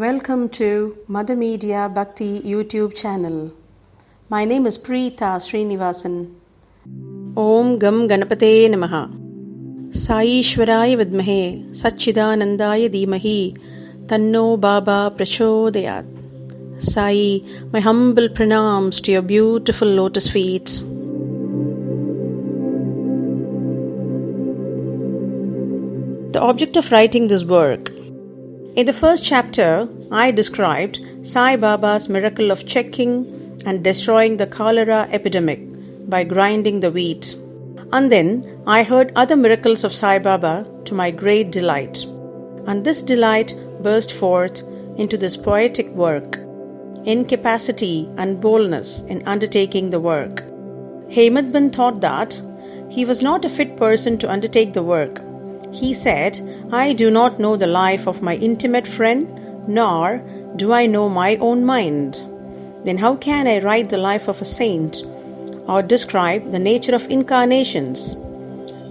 Welcome to Mother Media Bhakti YouTube channel. My name is Preeta Srinivasan. Om Gam Ganapate Namaha. Saishwaraya Vidmahe Satchidanandaya Dhimahi Tanno Baba Prachodayat. Sai, my humble pranams to your beautiful lotus feet. The object of writing this work. In the first chapter, I described Sai Baba's miracle of checking and destroying the cholera epidemic by grinding the wheat. And then I heard other miracles of Sai Baba to my great delight. And this delight burst forth into this poetic work, incapacity and boldness in undertaking the work. Hemad thought that he was not a fit person to undertake the work. He said, I do not know the life of my intimate friend, nor do I know my own mind. Then how can I write the life of a saint, or describe the nature of incarnations,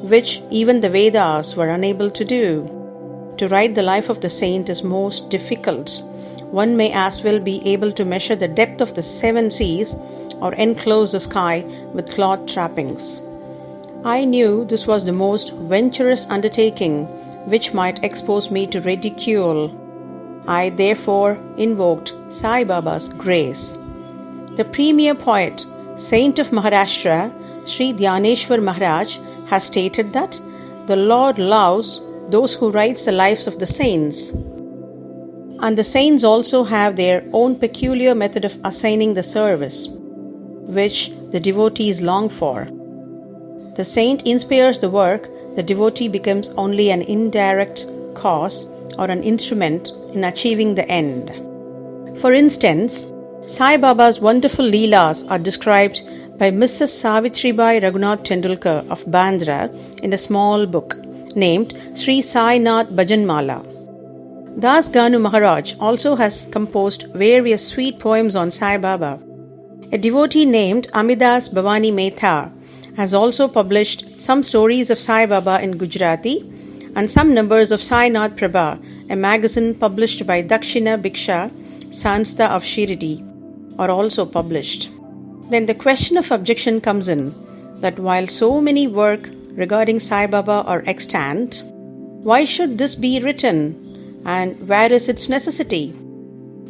which even the Vedas were unable to do? To write the life of the saint is most difficult. One may as well be able to measure the depth of the seven seas or enclose the sky with cloth trappings. I knew this was the most venturous undertaking which might expose me to ridicule. I therefore invoked Sai Baba's grace. The premier poet, saint of Maharashtra, Shri Dhyaneshwar Maharaj, has stated that the Lord loves those who write the lives of the saints. And the saints also have their own peculiar method of assigning the service, which the devotees long for. The saint inspires the work, the devotee becomes only an indirect cause or an instrument in achieving the end. For instance, Sai Baba's wonderful leelas are described by Mrs. Savitribai Raghunath Tendulkar of Bandra in a small book named Shri Sai Nath Bhajanmala. Das Ganu Maharaj also has composed various sweet poems on Sai Baba. A devotee named Amidas Bhavani Metha has also published some stories of Sai Baba in Gujarati, and some numbers of Sai Nath Prabha, a magazine published by Dakshina Bhiksha Sanstha of Shirdi, are also published. Then the question of objection comes in that while so many work regarding Sai Baba are extant, why should this be written, and where is its necessity?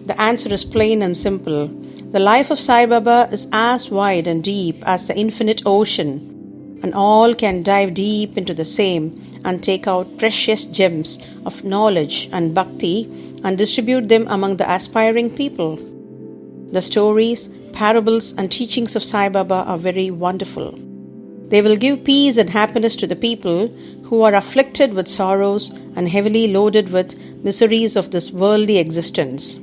The answer is plain and simple. The life of Sai Baba is as wide and deep as the infinite ocean, and all can dive deep into the same and take out precious gems of knowledge and bhakti and distribute them among the aspiring people. The stories, parables and teachings of Sai Baba are very wonderful. They will give peace and happiness to the people who are afflicted with sorrows and heavily loaded with miseries of this worldly existence.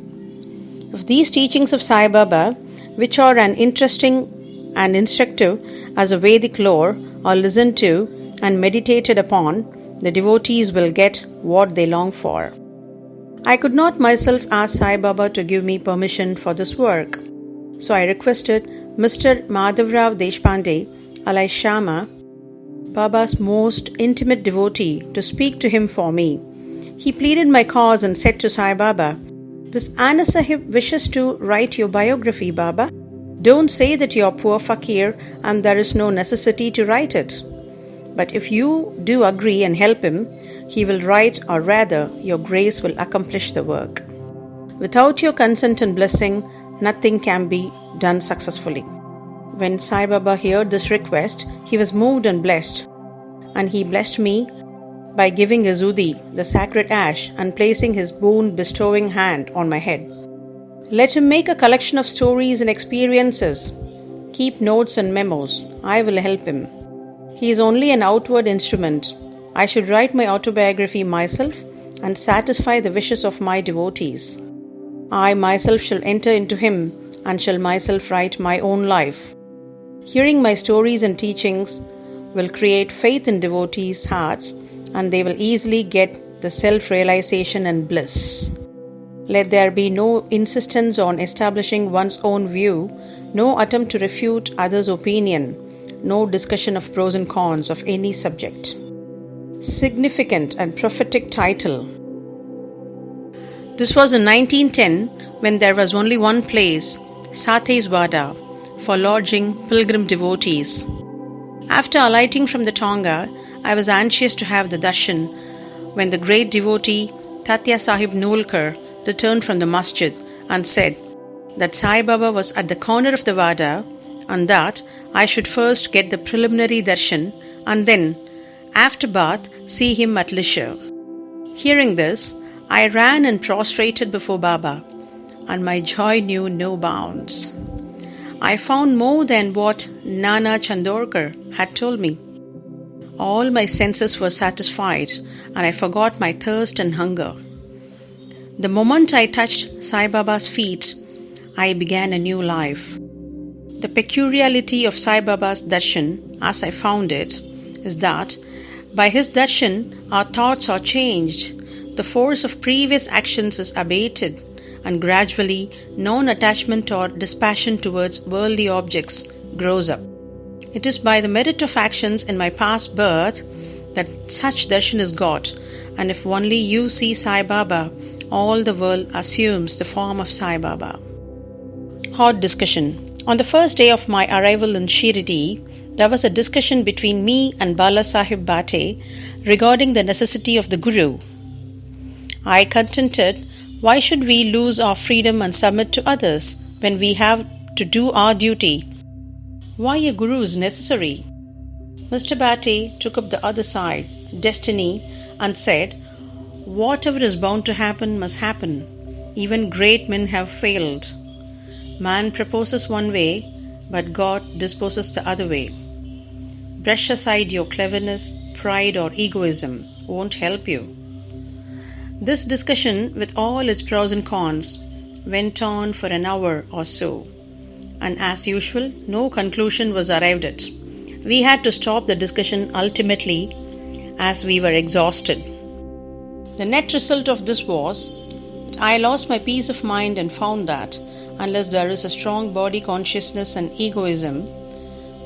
If these teachings of Sai Baba, which are an interesting and instructive as a Vedic lore, are listened to and meditated upon, the devotees will get what they long for. I could not myself ask Sai Baba to give me permission for this work, so I requested Mr. Madhavrao Deshpande, alias Shama, Baba's most intimate devotee, to speak to him for me. He pleaded my cause and said to Sai Baba, this Anna Sahib wishes to write your biography, Baba. Don't say that you are poor fakir and there is no necessity to write it. But if you do agree and help him, he will write, or rather, your grace will accomplish the work. Without your consent and blessing, nothing can be done successfully. When Sai Baba heard this request, he was moved and blessed. And he blessed me by giving his udi, the sacred ash, and placing his boon-bestowing hand on my head. Let him make a collection of stories and experiences. Keep notes and memos. I will help him. He is only an outward instrument. I should write my autobiography myself and satisfy the wishes of my devotees. I myself shall enter into him and shall myself write my own life. Hearing my stories and teachings will create faith in devotees' hearts, and they will easily get the self-realization and bliss. Let there be no insistence on establishing one's own view, no attempt to refute others' opinion, no discussion of pros and cons of any subject. Significant and prophetic title. This was in 1910 when there was only one place, Sateswada, for lodging pilgrim devotees. After alighting from the Tonga, I was anxious to have the darshan when the great devotee Tatya Sahib Nulkar returned from the masjid and said that Sai Baba was at the corner of the Vada and that I should first get the preliminary darshan and then, after bath, see him at leisure. Hearing this, I ran and prostrated before Baba, and my joy knew no bounds. I found more than what Nana Chandorkar had told me. All my senses were satisfied, and I forgot my thirst and hunger. The moment I touched Sai Baba's feet, I began a new life. The peculiarity of Sai Baba's darshan, as I found it, is that by his darshan our thoughts are changed, the force of previous actions is abated, and gradually non-attachment or dispassion towards worldly objects grows up. It is by the merit of actions in my past birth that such darshan is got, and if only you see Sai Baba, all the world assumes the form of Sai Baba. Hot discussion. On the first day of my arrival in Shirdi, there was a discussion between me and Bala Sahib Bate regarding the necessity of the Guru. I contended, why should we lose our freedom and submit to others when we have to do our duty? Why a Guru is necessary? Mr. Bate took up the other side, destiny, and said, whatever is bound to happen must happen. Even great men have failed. Man proposes one way, but God disposes the other way. Brush aside your cleverness, pride, or egoism won't help you. This discussion, with all its pros and cons, went on for an hour or so, and as usual, no conclusion was arrived at. We had to stop the discussion ultimately as we were exhausted. The net result of this was that I lost my peace of mind and found that unless there is a strong body consciousness and egoism,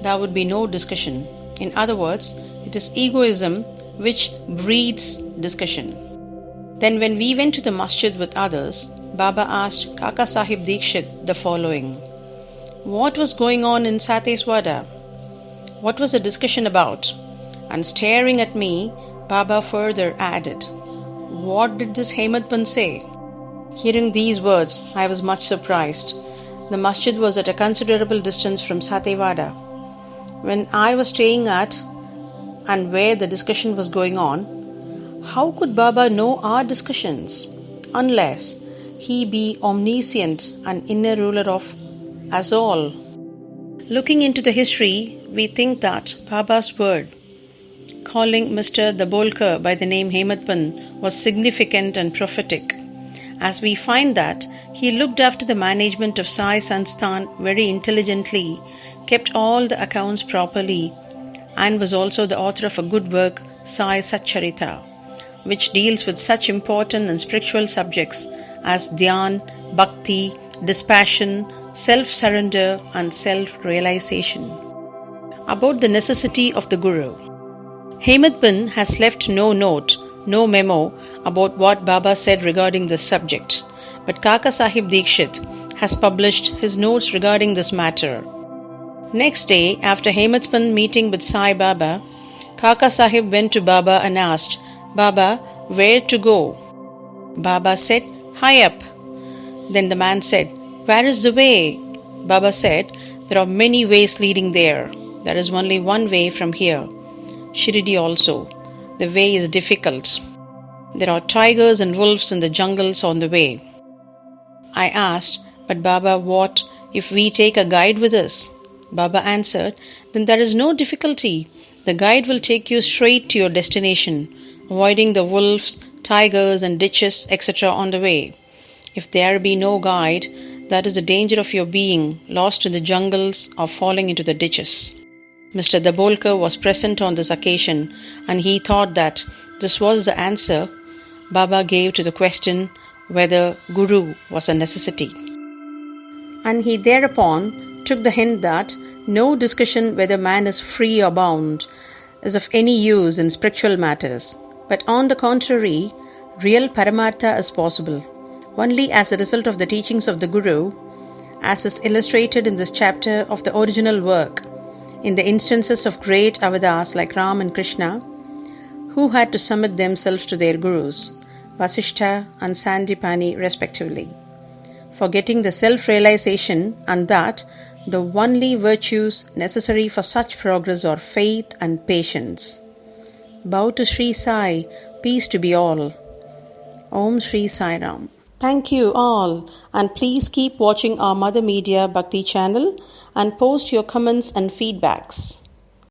there would be no discussion. In other words, it is egoism which breeds discussion. Then when we went to the masjid with others, Baba asked Kaka Sahib Dikshit the following. What was going on in Sateswada? What was the discussion about? And staring at me, Baba further added, what did this Hemadpan say? Hearing these words, I was much surprised. The masjid was at a considerable distance from Sateswada. When I was staying at and where the discussion was going on, how could Baba know our discussions unless he be omniscient and inner ruler of us all? Looking into the history, we think that Baba's word, calling Mr. Dabolkar by the name Hemadpan, was significant and prophetic, as we find that he looked after the management of Sai Sansthan very intelligently, kept all the accounts properly, and was also the author of a good work, Sai Satcharitham, which deals with such important and spiritual subjects as Dhyan, Bhakti, dispassion, self-surrender and self-realization. About the necessity of the Guru. Hemadpan has left no note, no memo about what Baba said regarding this subject, but Kaka Sahib Dikshit has published his notes regarding this matter. Next day, after Hemadpan meeting with Sai Baba, Kaka Sahib went to Baba and asked, Baba, where to go? Baba said, high up. Then the man said, where is the way? Baba said, there are many ways leading there. There is only one way from here. Shirdi also. The way is difficult. There are tigers and wolves in the jungles on the way. I asked, but Baba, what if we take a guide with us? Baba answered, then there is no difficulty. The guide will take you straight to your destination, avoiding the wolves, tigers and ditches, etc. on the way. If there be no guide, that is the danger of your being lost in the jungles or falling into the ditches. Mr. Dabolkar was present on this occasion, and he thought that this was the answer Baba gave to the question whether Guru was a necessity. And he thereupon took the hint that no discussion whether man is free or bound is of any use in spiritual matters, but on the contrary, real Paramartha is possible. only as a result of the teachings of the Guru, as is illustrated in this chapter of the original work, in the instances of great avatars like Ram and Krishna, who had to submit themselves to their Gurus, Vasishtha and Sandipani respectively, for getting the self-realization, and that the only virtues necessary for such progress are faith and patience. Bow to Shri Sai, peace to be all. Om Shri Sai Ram. Thank you all, and please keep watching our Mother Media Bhakti channel and post your comments and feedbacks.